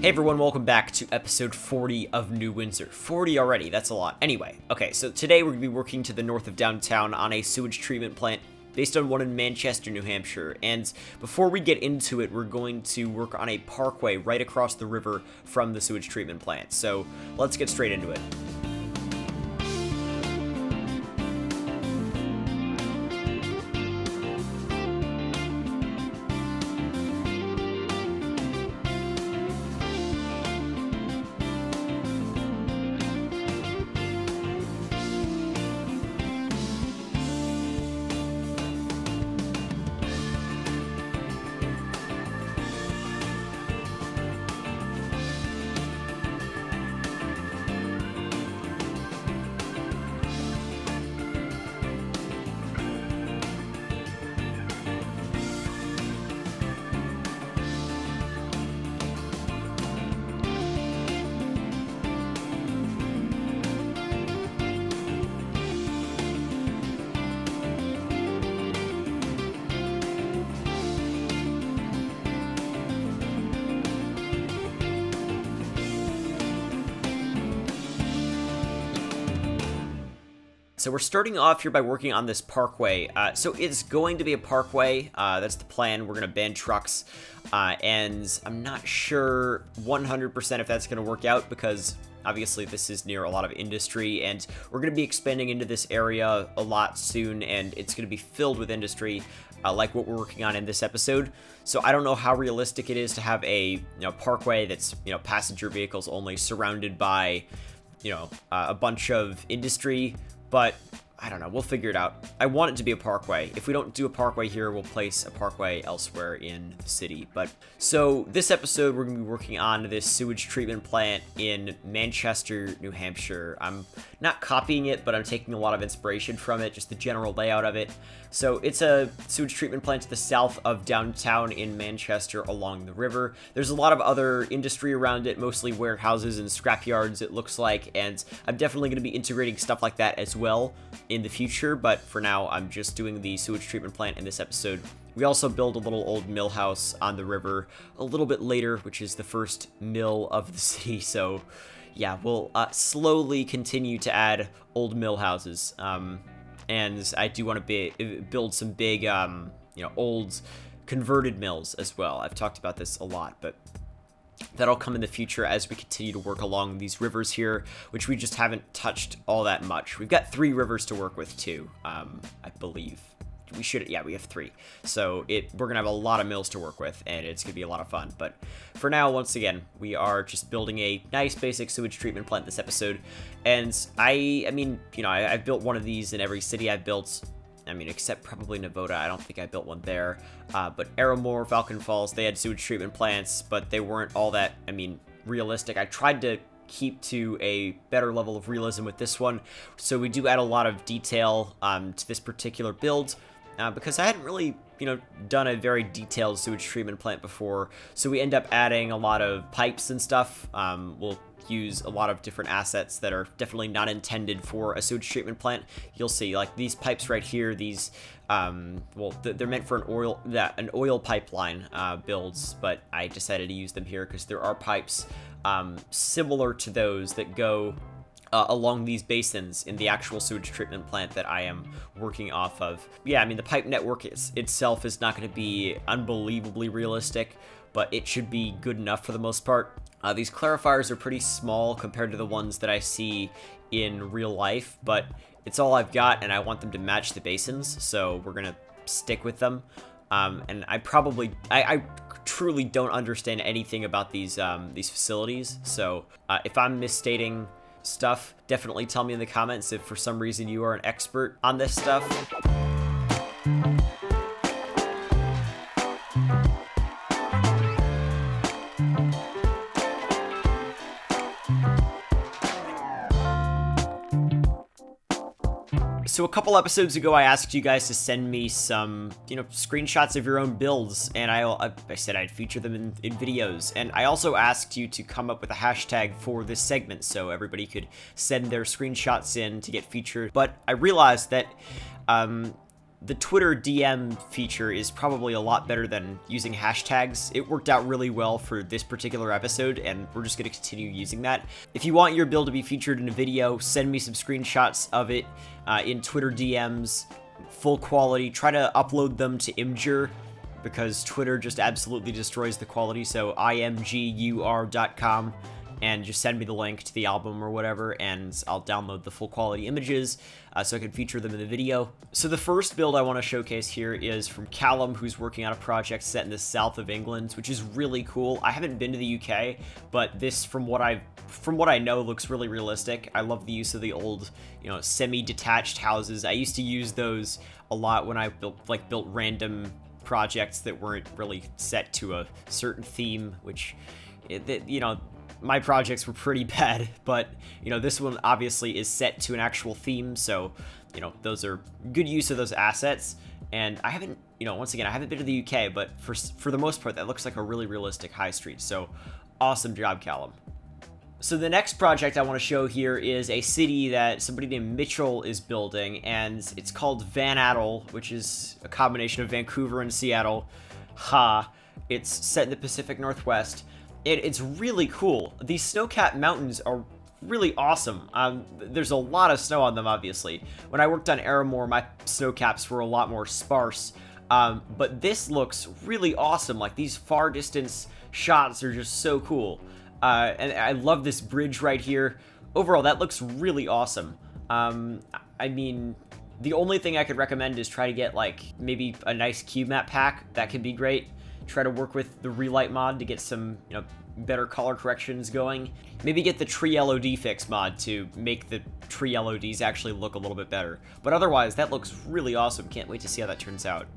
Hey everyone, welcome back to episode 40 of New Windsor. 40 already, that's a lot. Anyway, okay, so today we're going to be working to the north of downtown on a sewage treatment plant based on one in Manchester, New Hampshire. And before we get into it, we're going to work on a parkway right across the river from the sewage treatment plant. So let's get straight into it. So we're starting off here by working on this parkway. So it's going to be a parkway. That's the plan. We're going to ban trucks. And I'm not sure 100% if that's going to work out because obviously this is near a lot of industry and we're going to be expanding into this area a lot soon and it's going to be filled with industry like what we're working on in this episode. So I don't know how realistic it is to have a parkway that's passenger vehicles only surrounded by a bunch of industry. But I don't know, we'll figure it out. I want it to be a parkway. If we don't do a parkway here, we'll place a parkway elsewhere in the city. But so this episode, we're gonna be working on this sewage treatment plant in Manchester, New Hampshire. I'm not copying it, but I'm taking a lot of inspiration from it, just the general layout of it. So it's a sewage treatment plant to the south of downtown in Manchester along the river. There's a lot of other industry around it, mostly warehouses and scrapyards, it looks like, and I'm definitely going to be integrating stuff like that as well in the future, but for now, I'm just doing the sewage treatment plant in this episode. We also build a little old mill house on the river a little bit later, which is the first mill of the city, so yeah, we'll slowly continue to add old mill houses. And I do want to build some big, old converted mills as well. I've talked about this a lot, but that'll come in the future as we continue to work along these rivers here, which we just haven't touched all that much. We've got 3 rivers to work with too, I believe. We should, yeah, we have 3. So we're gonna have a lot of mills to work with, and it's gonna be a lot of fun. But for now, once again, we are just building a nice basic sewage treatment plant this episode. And I mean, I've built one of these in every city I've built. I mean, except probably Nevada. I don't think I built one there. But Arrowmore, Falcon Falls, they had sewage treatment plants, but they weren't all that, realistic. I tried to keep to a better level of realism with this one. So we do add a lot of detail to this particular build. Because I hadn't really, done a very detailed sewage treatment plant before, so we end up adding a lot of pipes and stuff. We'll use a lot of different assets that are definitely not intended for a sewage treatment plant. You'll see, like these pipes right here, these, well, they're meant for an oil pipeline builds, but I decided to use them here because there are pipes similar to those that go along these basins in the actual sewage treatment plant that I am working off of. Yeah, the pipe network itself is not going to be unbelievably realistic, but it should be good enough for the most part. These clarifiers are pretty small compared to the ones that I see in real life, but it's all I've got, and I want them to match the basins, so we're going to stick with them. And I truly don't understand anything about these facilities, so if I'm misstating stuff, definitely tell me in the comments if for some reason you are an expert on this stuff. So a couple episodes ago, I asked you guys to send me some, screenshots of your own builds, and I said I'd feature them in videos. And I also asked you to come up with a hashtag for this segment so everybody could send their screenshots in to get featured. But I realized that the Twitter DM feature is probably a lot better than using hashtags. It worked out really well for this particular episode, and we're just going to continue using that. If you want your build to be featured in a video, send me some screenshots of it in Twitter DMs, full quality. Try to upload them to Imgur, because Twitter just absolutely destroys the quality, so imgur.com. And just send me the link to the album or whatever, and I'll download the full quality images so I can feature them in the video. So the first build I want to showcase here is from Klem, who's working on a project set in the south of England, which is really cool. I haven't been to the UK, but this, from what I know, looks really realistic. I love the use of the old, semi-detached houses. I used to use those a lot when I built random projects that weren't really set to a certain theme, which, my projects were pretty bad, but, this one obviously is set to an actual theme, so, those are good use of those assets. And I haven't, once again, I haven't been to the UK, but for the most part, that looks like a really realistic high street, so awesome job, Klem. So the next project I want to show here is a city that somebody named Mitchell is building, and it's called Van Adel, which is a combination of Vancouver and Seattle. It's set in the Pacific Northwest. It's really cool. These snow-capped mountains are really awesome. There's a lot of snow on them, obviously. When I worked on Aramore, my snow caps were a lot more sparse. But this looks really awesome. Like, these far distance shots are just so cool. And I love this bridge right here. Overall, that looks really awesome. I mean, the only thing I could recommend is try to get, maybe a nice cube map pack. That could be great. Try to work with the relight mod to get some, better color corrections going. Maybe get the tree LOD fix mod to make the tree LODs actually look a little bit better. But otherwise, that looks really awesome. Can't wait to see how that turns out.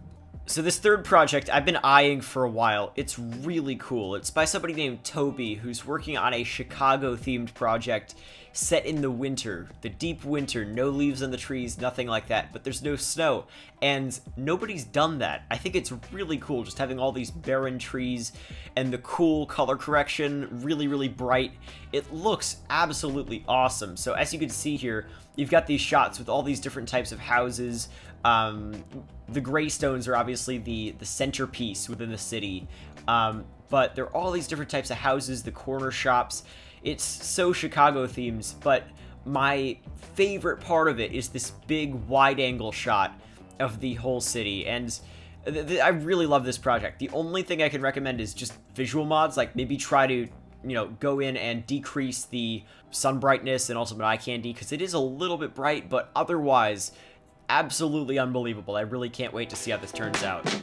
So this third project I've been eyeing for a while. It's really cool. It's by somebody named Toby, who's working on a Chicago-themed project set in the winter, the deep winter, no leaves on the trees, nothing like that, but there's no snow, and nobody's done that. I think it's really cool just having all these barren trees and the cool color correction, really, really bright. It looks absolutely awesome. So as you can see here, you've got these shots with all these different types of houses. The Greystones are obviously the centerpiece within the city, but there are all these different types of houses, the corner shops. It's so Chicago themed, but my favorite part of it is this big wide-angle shot of the whole city, and I really love this project. The only thing I can recommend is just visual mods, like maybe try to, go in and decrease the sun brightness and ultimate eye candy, because it is a little bit bright, but otherwise, absolutely unbelievable. I really can't wait to see how this turns out.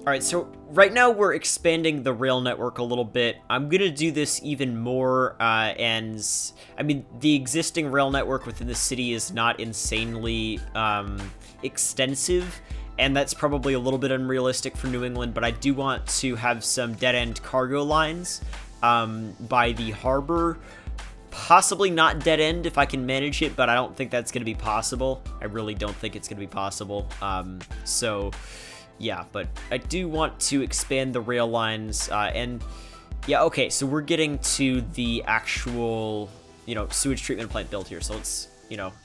Alright, so right now we're expanding the rail network a little bit. I'm gonna do this even more, and I mean, the existing rail network within the city is not insanely extensive, and that's probably a little bit unrealistic for New England, but I do want to have some dead-end cargo lines by the harbor. Possibly not dead-end if I can manage it, but I don't think that's gonna be possible. I really don't think it's gonna be possible. Yeah, but I do want to expand the rail lines, and yeah, okay, so we're getting to the actual, sewage treatment plant build here, so let's,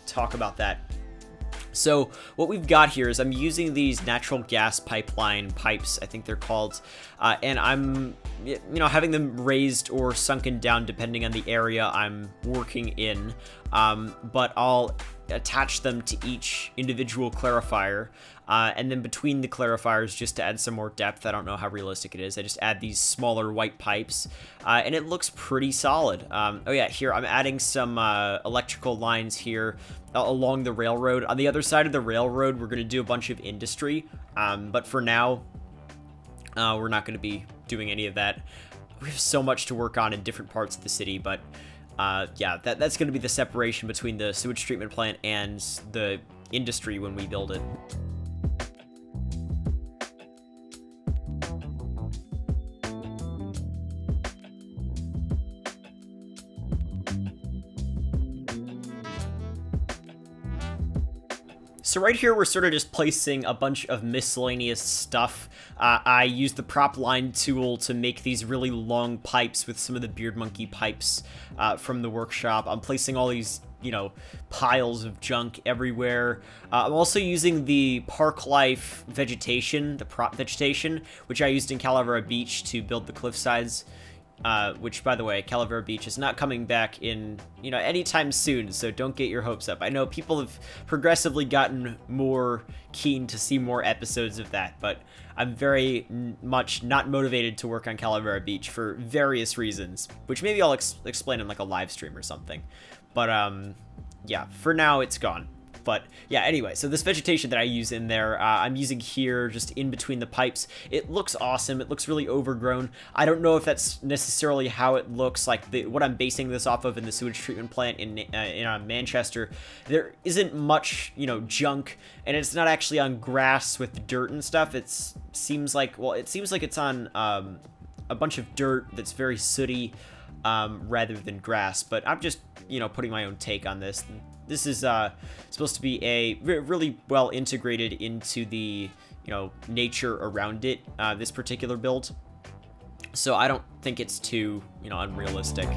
talk about that. So what we've got here is I'm using these natural gas pipeline pipes, I think they're called, and I'm, having them raised or sunken down depending on the area I'm working in, but I'll attach them to each individual clarifier, and then between the clarifiers, just to add some more depth. I don't know how realistic it is. I just add these smaller white pipes, and it looks pretty solid. Oh yeah, here I'm adding some electrical lines here along the railroad. On the other side of the railroad, we're going to do a bunch of industry, but for now, we're not going to be doing any of that. We have so much to work on in different parts of the city, but yeah, that's going to be the separation between the sewage treatment plant and the industry when we build it. So right here, we're sort of just placing a bunch of miscellaneous stuff. I used the prop line tool to make these really long pipes with some of the beard monkey pipes from the workshop. I'm placing all these, you know, piles of junk everywhere. I'm also using the park life vegetation, the prop vegetation, which I used in Calavera Beach to build the cliff sides. Which, by the way, Calavera Beach is not coming back in, you know, anytime soon, so don't get your hopes up. I know people have progressively gotten more keen to see more episodes of that, but I'm very much not motivated to work on Calavera Beach for various reasons, which maybe I'll explain in, like, a live stream or something. But, yeah, for now, it's gone. But yeah, anyway, so this vegetation that I use in there, I'm using here just in between the pipes. It looks awesome. It looks really overgrown. I don't know if that's necessarily how it looks like what I'm basing this off of in the sewage treatment plant in Manchester. There isn't much, you know, junk, and it's not actually on grass with dirt and stuff. It seems like, well, it seems like it's on a bunch of dirt that's very sooty rather than grass. But I'm just, you know, putting my own take on this. This is supposed to be a really well integrated into the, you know, nature around it, this particular build. So I don't think it's too, you know, unrealistic.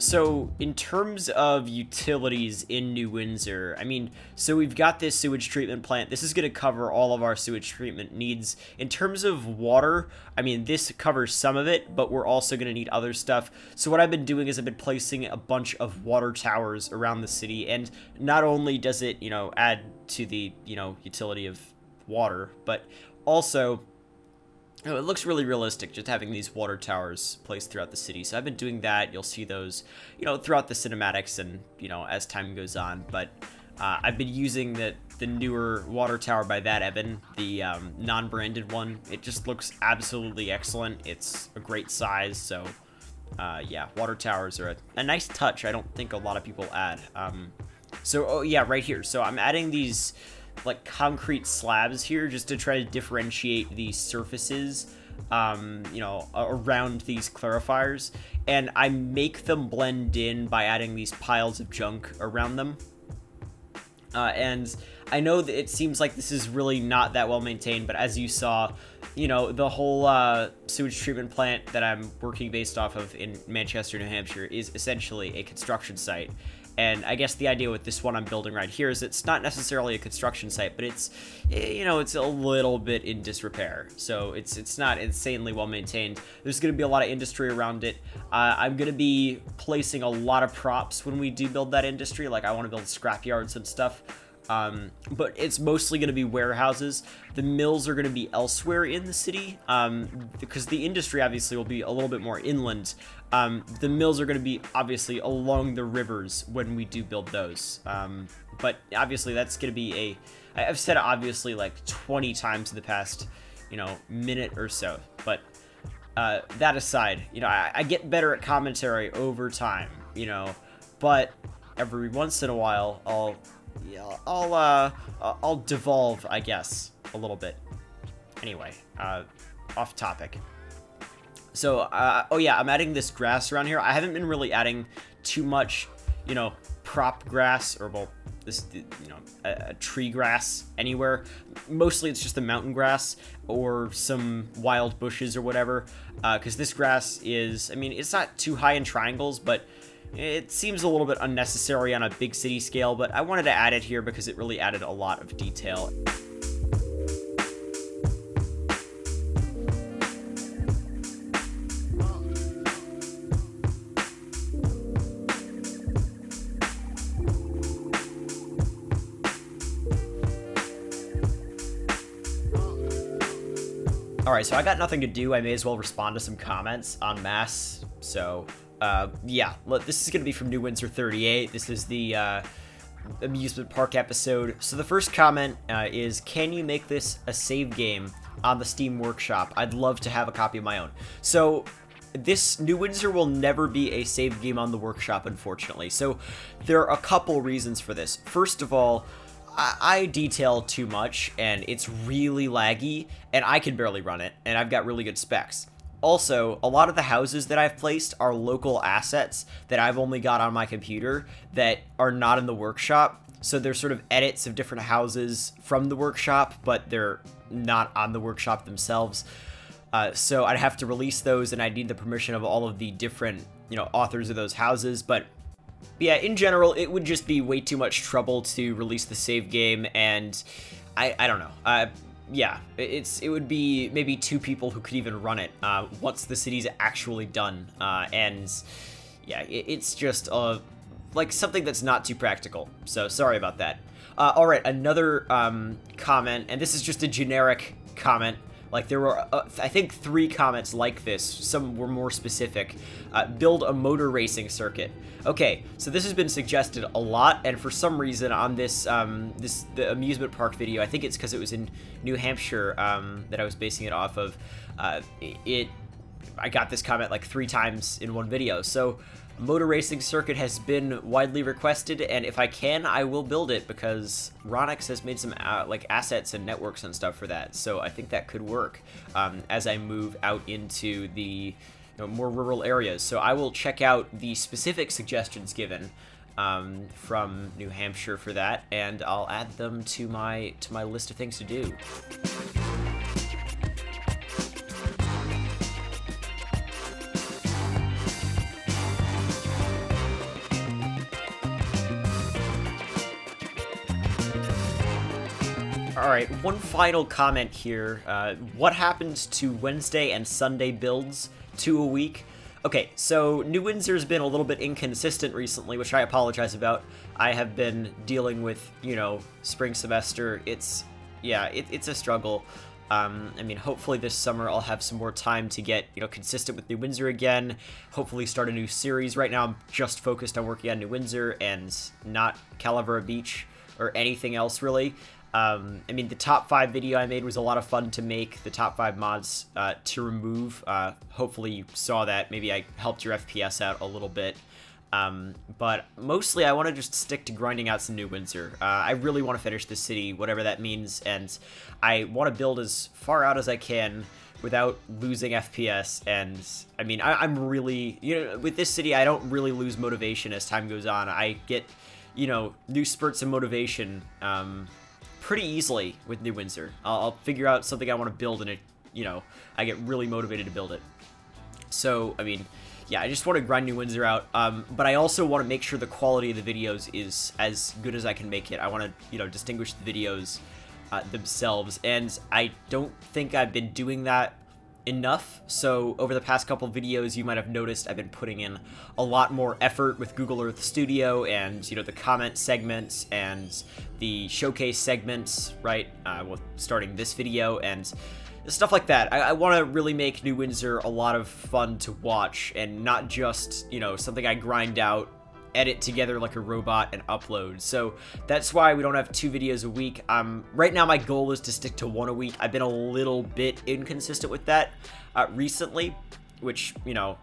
So in terms of utilities in New Windsor, I mean, so we've got this sewage treatment plant. This is going to cover all of our sewage treatment needs. In terms of water, I mean, this covers some of it, but we're also going to need other stuff. So what I've been doing is I've been placing a bunch of water towers around the city. And not only does it, you know, add to the, you know, utility of water, but also, oh, it looks really realistic just having these water towers placed throughout the city. So I've been doing that. You'll see those, you know, throughout the cinematics and, you know, as time goes on. But I've been using the newer water tower by That Evan, the non-branded one. It just looks absolutely excellent. It's a great size. So yeah, water towers are a nice touch. I don't think a lot of people add. Oh yeah, right here. So I'm adding these like concrete slabs here just to try to differentiate the surfaces, you know, around these clarifiers, and I make them blend in by adding these piles of junk around them. And I know that it seems like this is really not that well maintained, but as you saw, you know, the whole sewage treatment plant that I'm working based off of in Manchester, New Hampshire is essentially a construction site. And I guess the idea with this one I'm building right here is it's not necessarily a construction site, but it's, you know, it's a little bit in disrepair. So it's not insanely well maintained. There's going to be a lot of industry around it. I'm going to be placing a lot of props when we do build that industry. Like I want to build scrap yards and stuff. But it's mostly going to be warehouses. The mills are going to be elsewhere in the city, because the industry obviously will be a little bit more inland. The mills are going to be obviously along the rivers when we do build those. But obviously that's going to be I've said it obviously like 20 times in the past, you know, minute or so. But that aside, you know, I get better at commentary over time, you know, but every once in a while I'll devolve, I guess, a little bit. Anyway, off topic. So, oh yeah, I'm adding this grass around here. I haven't been really adding too much, you know, prop grass, or, well, this, you know, a tree grass anywhere. Mostly it's just the mountain grass or some wild bushes or whatever, because this grass is, I mean, it's not too high in triangles, but It seems a little bit unnecessary on a big city scale, but I wanted to add it here because it really added a lot of detail. Alright, so I got nothing to do. I may as well respond to some comments en masse. So, yeah, look, this is going to be from New Windsor 38. This is the amusement park episode. So the first comment is, can you make this a save game on the Steam Workshop? I'd love to have a copy of my own. So this New Windsor will never be a save game on the Workshop, unfortunately. So there are a couple reasons for this. First of all, I detail too much, and it's really laggy, and I can barely run it, and I've got really good specs. Also, a lot of the houses that I've placed are local assets that I've only got on my computer that are not in the workshop, so they're sort of edits of different houses from the workshop, but they're not on the workshop themselves. So I'd have to release those, and I'd need the permission of all of the different, authors of those houses, but yeah, in general, it would just be way too much trouble to release the save game, and I don't know. Yeah, it would be maybe 2 people who could even run it once the city's actually done, and yeah, it's just like something that's not too practical. So sorry about that. All right, another comment, and this is just a generic comment. Like, there were, I think, 3 comments like this. Some were more specific. Build a motor racing circuit. Okay, so this has been suggested a lot, and for some reason on this, the amusement park video, I think it's because it was in New Hampshire that I was basing it off of, I got this comment like 3 times in one video. So, motor racing circuit has been widely requested, and if I can, I will build it because Ronix has made some like assets and networks and stuff for that. So I think that could work as I move out into the more rural areas. So I will check out the specific suggestions given from New Hampshire for that, and I'll add them to my list of things to do. Alright, one final comment here. What happens to Wednesday and Sunday builds? 2 a week? Okay, so New Windsor's been a little bit inconsistent recently, which I apologize about. I have been dealing with, spring semester. It's a struggle. I mean, hopefully this summer I'll have some more time to get, consistent with New Windsor again. Hopefully start a new series. Right now I'm just focused on working on New Windsor and not Calavera Beach or anything else, really. I mean, the top 5 video I made was a lot of fun to make, the top 5 mods to remove. Hopefully you saw that. Maybe I helped your FPS out a little bit. But mostly I want to just stick to grinding out some New Windsor. I really want to finish this city, whatever that means, and I want to build as far out as I can without losing FPS. And I mean, I'm really, with this city, I don't really lose motivation as time goes on. I get, new spurts of motivation, pretty easily with New Windsor. I'll figure out something I want to build, and I get really motivated to build it. So, I mean, yeah, I just want to grind New Windsor out, but I also want to make sure the quality of the videos is as good as I can make it. I want to, distinguish the videos themselves, and I don't think I've been doing that enough. So over the past couple videos, you might have noticed I've been putting in a lot more effort with Google Earth Studio and, the comment segments and the showcase segments, right? Well, starting this video and stuff like that. I want to really make New Windsor a lot of fun to watch and not just, something I grind out, edit together like a robot, and upload. So that's why we don't have 2 videos a week. Right now my goal is to stick to 1 a week. I've been a little bit inconsistent with that recently, which,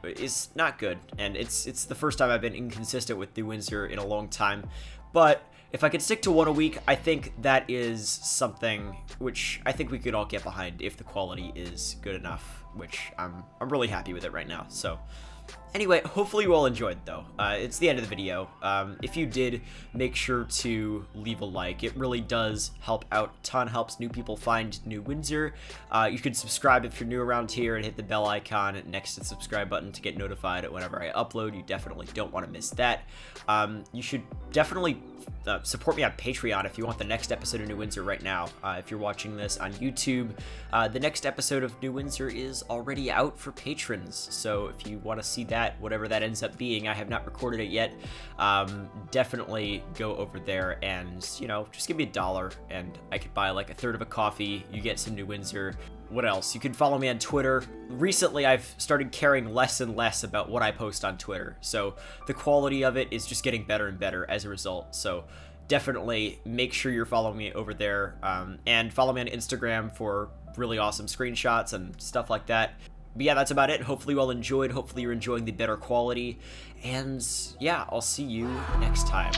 is not good. And it's the first time I've been inconsistent with New Windsor in a long time. But if I could stick to 1 a week, I think that is something which I think we could all get behind if the quality is good enough, which I'm really happy with it right now. So Anyway, hopefully you all enjoyed, though. It's the end of the video. If you did, make sure to leave a like. It really does help out a ton, helps new people find New Windsor. You can subscribe if you're new around here and hit the bell icon next to the subscribe button to get notified whenever I upload. You definitely don't want to miss that. You should definitely support me on Patreon if you want the next episode of New Windsor right now. If you're watching this on YouTube, the next episode of New Windsor is already out for patrons, so if you want to see that, whatever that ends up being, I have not recorded it yet, definitely go over there and, you know, just give me $1 and I could buy like a third of a coffee. You get some New Windsor. What else? You can follow me on Twitter. Recently, I've started caring less and less about what I post on Twitter, so the quality of it is just getting better and better as a result. So definitely make sure you're following me over there, and follow me on Instagram for really awesome screenshots and stuff like that. But yeah, that's about it. Hopefully you all enjoyed. Hopefully you're enjoying the better quality. And yeah, I'll see you next time.